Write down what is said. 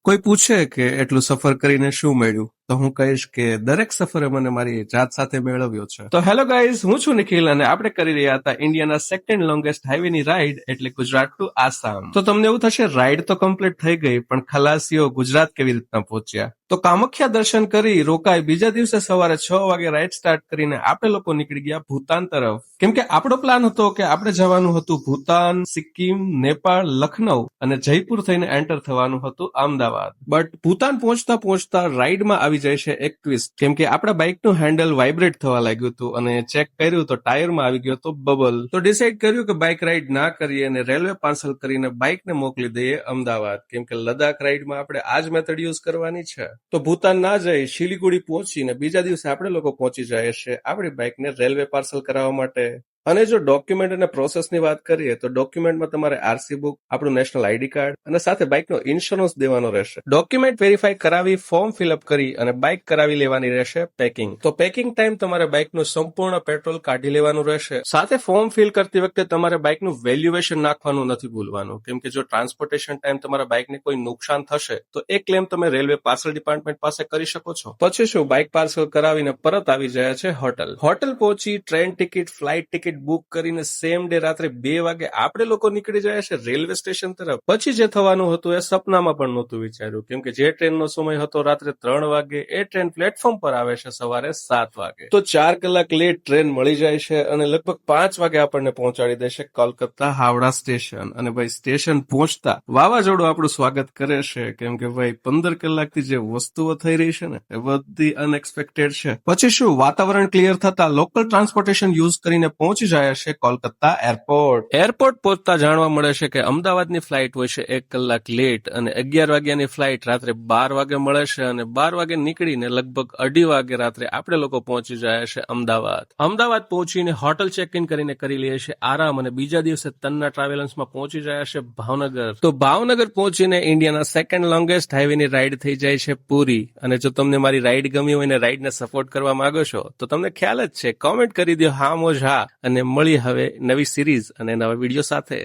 કોઈ પૂછે કે એટલું સફર કરીને શું મળ્યું, તો હું કહીશ કે દરેક સફરે મને મારી જાત સાથે મેળવ્યો છે. તો હેલો ગાઈઝ, હું છું નિખિલ અને આપણે કરી રહ્યા હતા ઇન્ડિયાના સેકન્ડ લોંગેસ્ટ હાઈવેની રાઈડ એટલે ગુજરાત ટુ આસામ. તો તમને એવું થશે રાઈડ તો કમ્પ્લીટ થઈ ગઈ, પણ ખલાસીઓ ગુજરાત કેવી રીતના પહોંચ્યા? તો કામાખ્યા દર્શન કરી રોકાઈ બીજા દિવસે સવારે 6 વાગે રાઈડ સ્ટાર્ટ કરીને આપણે લોકો નીકળી ગયા ભૂતાન તરફ. કેમ કે આપણો પ્લાન હતો કે આપણે જવાનું હતું ભૂતાન, સિક્કિમ, નેપાળ, લખનઉ અને જયપુર થઈને એન્ટર થવાનું હતું અમદાવાદ. બટ ભૂતાન પહોંચતા પહોંચતા રાઈડમાં આવી જાય છે એક ટ્વિસ્ટ. કેમ કે આપણા બાઇકનું હેન્ડલ વાઇબ્રેટ થવા લાગ્યું હતું અને ચેક કર્યું તો ટાયરમાં આવી ગયો તો બબલ. તો ડિસાઈડ કર્યું કે બાઇક રાઈડ ના કરીએ અને રેલવે પાર્સલ કરીને બાઇકને મોકલી દઈએ અમદાવાદ. કેમ કે લદ્દાખ રાઈડમાં આપણે આ જ મેથડ યુઝ કરવાની છે. તો ભૂતાન ના જઈ શિલીગુડી પહોંચીને બીજા દિવસે આપણે લોકો પહોંચી જાય છે આપણી બાઇકને રેલવે પાર્સલ કરાવવા માટે. અને જો ડોક્યુમેન્ટ અને પ્રોસેસની વાત કરીએ તો ડોક્યુમેન્ટમાં તમારે આરસી બુક, આપણું નેશનલ આઈડી કાર્ડ અને સાથે બાઇકનો ઇન્સ્યોરન્સ દેવાનો રહેશે. ડોક્યુમેન્ટ વેરીફાઈ કરાવી ફોર્મ ફિલઅપ કરી અને બાઇક કરાવી લેવાની રહેશે પેકિંગ. તો પેકિંગ ટાઈમ તમારે બાઇકનું સંપૂર્ણ પેટ્રોલ કાઢી લેવાનું રહેશે. સાથે ફોર્મ ફિલ કરતી વખતે તમારે બાઇકનું વેલ્યુએશન નાખવાનું નથી ભૂલવાનું. કેમ કે જો ટ્રાન્સપોર્ટેશન ટાઈમ તમારા બાઇકને કોઈ નુકસાન થશે તો એ ક્લેમ તમે રેલવે પાર્સલ ડિપાર્ટમેન્ટ પાસે કરી શકો છો. પછી શું બાઇક પાર્સલ કરાવીને પરત આવી જાય છે હોટલ. હોટલ પહોંચી train ticket, flight ticket book કરીને સેમ ડે રાત્રે 2 વાગે આપણે લોકો નીકળી જાય છે રેલવે સ્ટેશન તરફ. પછી જે થવાનું હતું એ સપનામાં પણ નહોતું વિચાર્યું. કેમ કે જે ટ્રેનનો સમય હતો રાત્રે 3 વાગે, એ ટ્રેન પ્લેટફોર્મ પર આવે છે સવારે 7 વાગે. તો 4 કલાક લેટ ટ્રેન મળી જાય છે અને લગભગ 5 વાગે આપણને પહોંચાડી દેશે કોલકાતા હાવડા સ્ટેશન. અને ભાઈ સ્ટેશન પહોંચતા વાવાઝોડું આપણું સ્વાગત કરે છે. કેમ કે ભાઈ 15 કલાકથી જે વસ્તુઓ થઈ રહી છે ને એ બધી અનએક્સપેક્ટેડ છે. પછી શું વાતાવરણ ક્લિયર થતા લોકલ ટ્રાન્સપોર્ટેશન યુઝ કરીને પહોંચી જાય છે કોલકાતા એરપોર્ટ. એરપોર્ટ પહોંચતા જાણવા મળે છે કે અમદાવાદની ફ્લાઇટ હોય છે 1 કલાક લેટ અને 11 વાગ્યાની ફ્લાઇટ રાત્રે 12 વાગે મળે છે અને 12 વાગે નીકળીને લગભગ 2:30 વાગે રાત્રે આપણે લોકો પહોંચી જાય છે અમદાવાદ. અમદાવાદ પહોંચીને હોટલ ચેક ઇન કરીને કરી લઈએ છે આરામ અને બીજા દિવસે તન્ના ટ્રાવેલર્સમાં પહોંચી જાય છે ભાવનગર. તો ભાવનગર પહોંચીને ઇન્ડિયાના સેકન્ડ લોંગેસ્ટ હાઈવેની રાઈડ થઈ જાય છે પૂરી. અને જો તમને મારી રાઈડ ગમી હોય ને રાઈડને સપોર્ટ કરવા માંગો છો તો તમને ખ્યાલ જ છે, કોમેન્ટ કરી દો હા મોજ હા. અને મળી હવે નવી સિરીઝ અને નવા વિડીયો સાથે.